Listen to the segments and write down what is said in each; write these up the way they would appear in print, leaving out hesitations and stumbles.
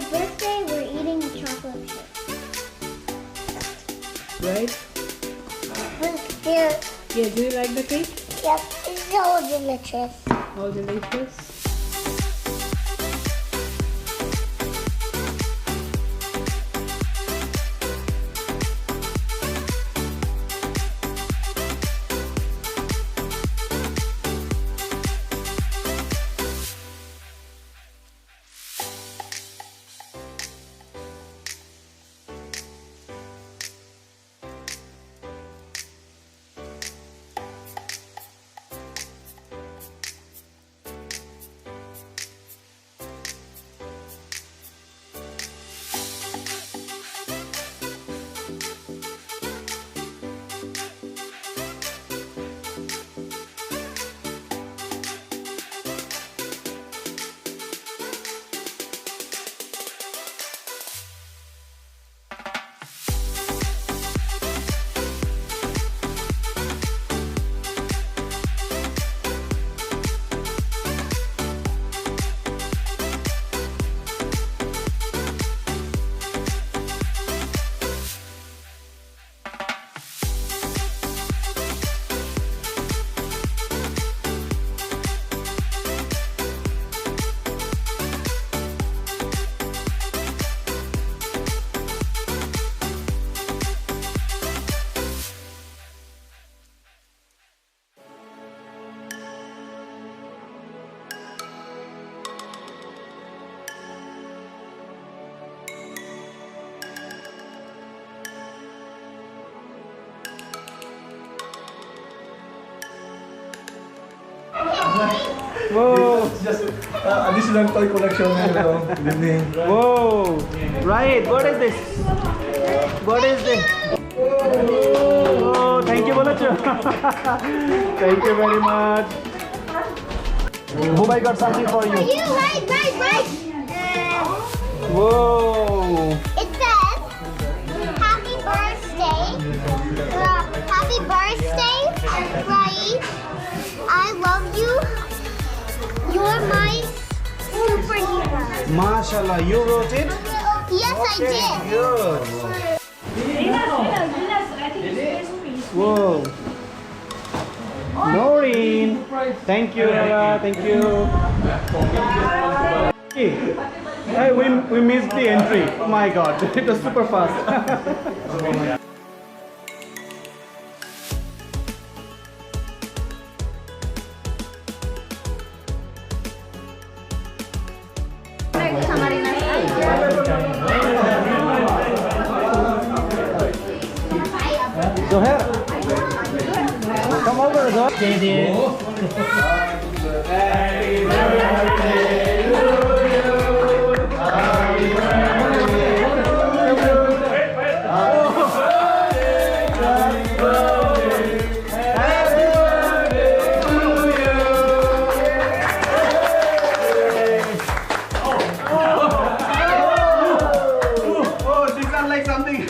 his birthday, we're eating the chocolate chip. Right? Look, here. Yeah, do you like the cake? Yep, it's so delicious. All delicious. Whoa! Just additional toy collection. Good evening. Whoa! Right, what is this? What is this? Oh, thank you, Bolacho. Thank you very much. Hope I got something for you. You, right. Whoa! It says, happy birthday. Happy birthday, Rayeed. I love you. You're my superhero. Mashallah, you wrote it? Yes, I did. Good. Whoa. Noreen. Thank you, Ella. Thank you. Hey, we missed the entry. Oh my god, it was super fast. Zohair, come over, Zohair. Happy birthday to you. Happy birthday like something.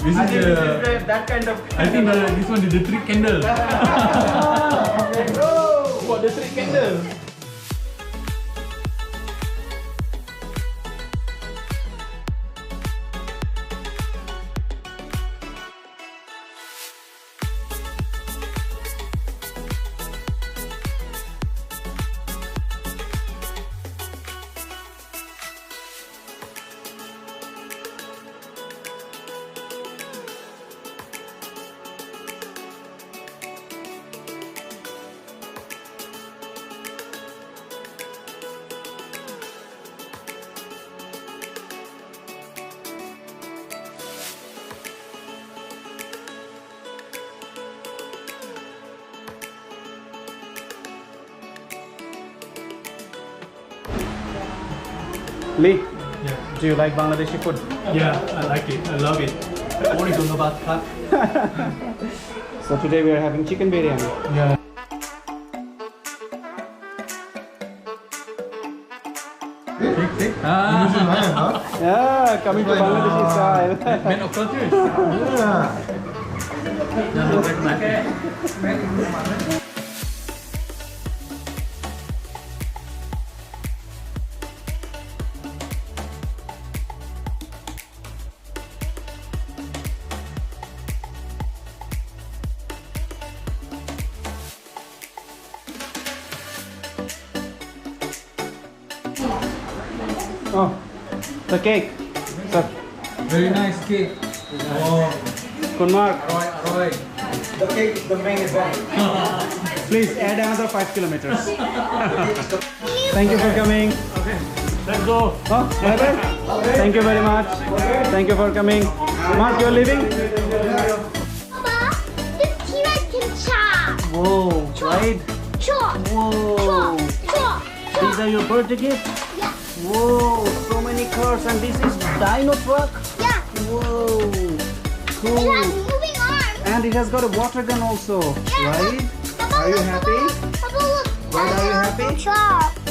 This is that kind of. I think this one is the trick candle. What the trick candle? Lee, do you like Bangladeshi food? Yeah, I like it. I love it. What is on the bath? So today we are having chicken biryani. Yeah. Yeah, coming to Bangladeshi style. Man of cultures. Yeah. Oh, the cake. Sir, Very nice cake. Oh, good mark. Roy. The cake is the main event. Please add another 5 kilometers. Thank you for coming. Okay, let's go. Oh, bye bye. Thank you very much. Thank you for coming. Mark, you're leaving? Mama, this T-Rex can chop. Whoa, right? Chop. Whoa. Chop. These are your birthday gifts? Yeah. Whoa, so many cars, and this is dino truck? Yeah. Whoa, It cool. has moving arms. And it has got a water gun also, Yeah, right? Papa, Are you look, happy? Papa, look. Dad, are you happy? Chop.